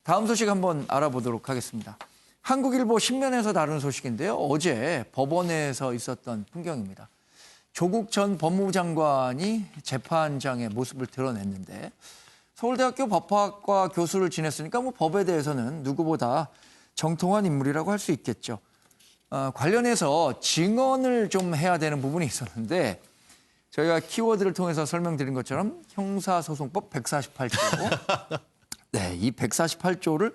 다음 소식 한번 알아보도록 하겠습니다. 한국일보 신면에서 다룬 소식인데요. 어제 법원에서 있었던 풍경입니다. 조국 전 법무부 장관이 재판장의 모습을 드러냈는데 서울대학교 법학과 교수를 지냈으니까 법에 대해서는 누구보다 정통한 인물이라고 할 수 있겠죠. 관련해서 증언을 좀 해야 되는 부분이 있었는데 저희가 키워드를 통해서 설명드린 것처럼 형사소송법 148조. 네, 이 148조를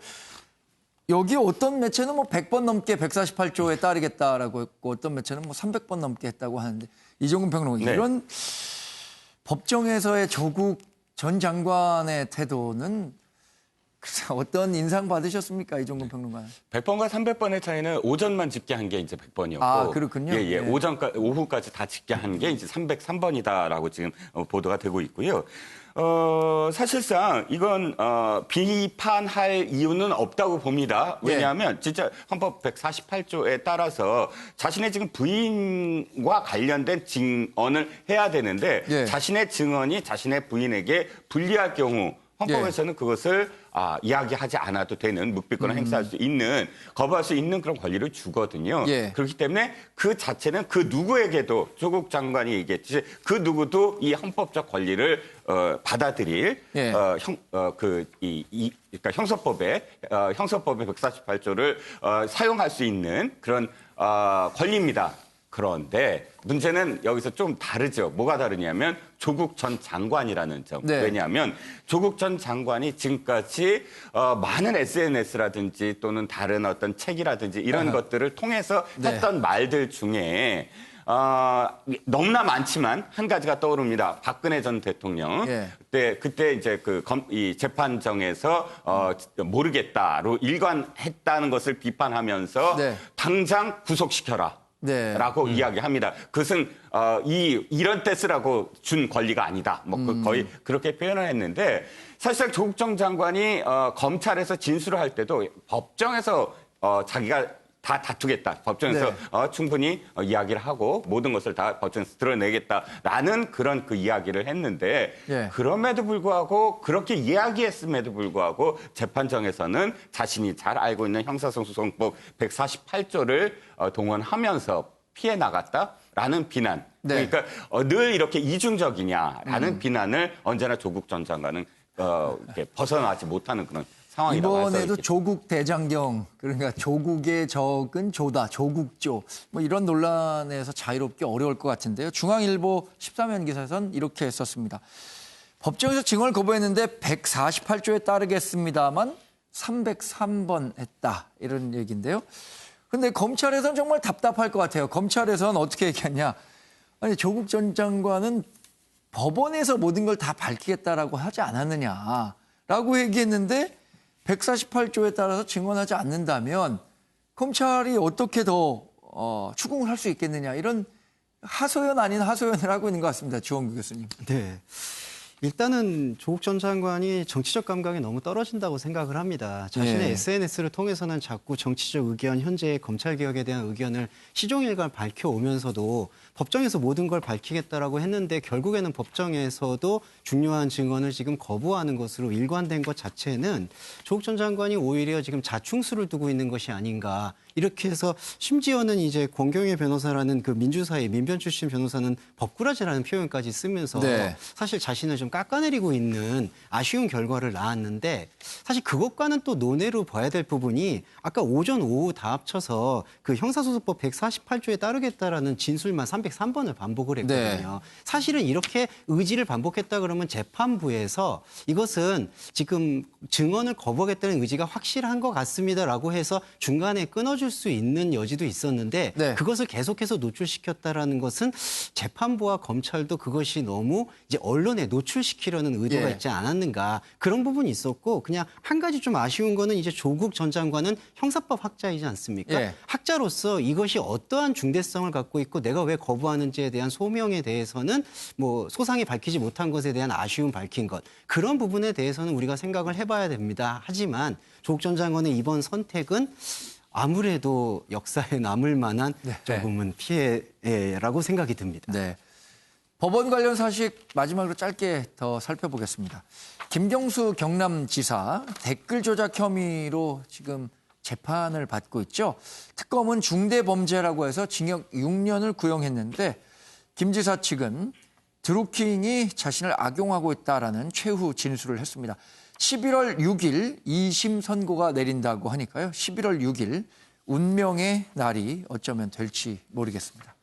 여기 어떤 매체는 100번 넘게 148조에 따르겠다라고 했고 어떤 매체는 300번 넘게 했다고 하는데 이종근 평론가 네. 이런 법정에서의 조국 전 장관의 태도는 어떤 인상 받으셨습니까, 이종근 평론가? 100번과 300번의 차이는 오전만 집계한 게 이제 100번이었고, 아, 그렇군요. 예. 오후까지 다 집계한 게 이제 303번이다라고 지금 보도가 되고 있고요. 사실상 이건 비판할 이유는 없다고 봅니다. 왜냐하면 진짜 헌법 148조에 따라서 자신의 지금 부인과 관련된 증언을 해야 되는데 자신의 증언이 자신의 부인에게 불리할 경우 헌법에서는 그것을 이야기하지 않아도 되는 묵비권을 행사할 수 있는, 거부할 수 있는 그런 권리를 주거든요. 그렇기 때문에 그 자체는 그 누구에게도 조국 장관이 얘기했듯이 그 누구도 이 헌법적 권리를 받아들일 그러니까 형사법의 148조를 사용할 수 있는 그런 권리입니다. 그런데 문제는 여기서 좀 다르죠. 뭐가 다르냐면 조국 전 장관이라는 점. 왜냐하면 조국 전 장관이 지금까지 많은 SNS라든지 또는 다른 어떤 책이라든지 이런 것들을 통해서 했던 말들 중에 너무나 많지만 한 가지가 떠오릅니다. 박근혜 전 대통령. 그때 이제 이 재판정에서 모르겠다로 일관했다는 것을 비판하면서 당장 구속시켜라. 라고 이야기합니다. 그것은 이런 때 쓰라고 준 권리가 아니다. 거의 그렇게 표현을 했는데 사실상 조국 전 장관이 검찰에서 진술을 할 때도 법정에서 자기가 다 다투겠다. 법정에서 충분히 이야기를 하고 모든 것을 다 법정에서 드러내겠다라는 그런 그 이야기를 했는데 그럼에도 불구하고 그렇게 이야기했음에도 불구하고 재판정에서는 자신이 잘 알고 있는 형사소송법 148조를 동원하면서 피해 나갔다라는 비난. 그러니까 늘 이렇게 이중적이냐라는 비난을 언제나 조국 전 장관은 이렇게 벗어나지 못하는 그런 상황이라고 할 수 있겠죠. 이번에도 조국 대장경, 그러니까 조국의 적은 조다, 조국조 이런 논란에서 자유롭기 어려울 것 같은데요. 중앙일보 13면 기사에서는 이렇게 썼습니다. 법정에서 증언을 거부했는데 148조에 따르겠습니다만 303번 했다. 이런 얘기인데요. 근데 검찰에서는 정말 답답할 것 같아요. 검찰에서는 어떻게 얘기하냐. 아니, 조국 전 장관은 법원에서 모든 걸 다 밝히겠다라고 하지 않았느냐라고 얘기했는데 148조에 따라서 증언하지 않는다면 검찰이 어떻게 더 추궁을 할 수 있겠느냐, 이런 하소연 아닌 하소연을 하고 있는 것 같습니다. 주원구 교수님. 네. 일단은 조국 전 장관이 정치적 감각이 너무 떨어진다고 생각을 합니다. 자신의 SNS를 통해서는 자꾸 정치적 의견, 현재의 검찰개혁에 대한 의견을 시종일관 밝혀오면서도 법정에서 모든 걸 밝히겠다라고 했는데 결국에는 법정에서도 중요한 증언을 지금 거부하는 것으로 일관된 것 자체는 조국 전 장관이 오히려 지금 자충수를 두고 있는 것이 아닌가. 이렇게 해서 심지어는 이제 권경혜 변호사라는 그 민주사회 민변 출신 변호사는 법꾸라지라는 표현까지 쓰면서 사실 자신을 좀 깎아내리고 있는 아쉬운 결과를 낳았는데 사실 그것과는 또 논외로 봐야 될 부분이 아까 오전 오후 다 합쳐서 그 형사소송법 148조에 따르겠다라는 진술만 303번을 반복을 했거든요. 사실은 이렇게 의지를 반복했다 그러면 재판부에서 이것은 지금 증언을 거부하겠다는 의지가 확실한 것 같습니다라고 해서 중간에 끊어줄 수 있는 여지도 있었는데 그것을 계속해서 노출시켰다라는 것은 재판부와 검찰도 그것이 너무 이제 언론에 노출시키려는 의도가 있지 않았는가, 그런 부분이 있었고, 그냥 한 가지 좀 아쉬운 거는 이제 조국 전 장관은 형사법 학자이지 않습니까? 학자로서 이것이 어떠한 중대성을 갖고 있고 내가 왜 거부하는지에 대한 소명에 대해서는 소상히 밝히지 못한 것에 대한 아쉬움 밝힌 것, 그런 부분에 대해서는 우리가 생각을 해봐야 됩니다. 하지만 조국 전 장관의 이번 선택은 아무래도 역사에 남을 만한 조금은 피해라고 생각이 듭니다. 법원 관련 소식 마지막으로 짧게 더 살펴보겠습니다. 김경수 경남지사 댓글 조작 혐의로 지금 재판을 받고 있죠. 특검은 중대범죄라고 해서 징역 6년을 구형했는데 김 지사 측은 드루킹이 자신을 악용하고 있다라는 최후 진술을 했습니다. 11월 6일 2심 선고가 내린다고 하니까요. 11월 6일 운명의 날이 어쩌면 될지 모르겠습니다.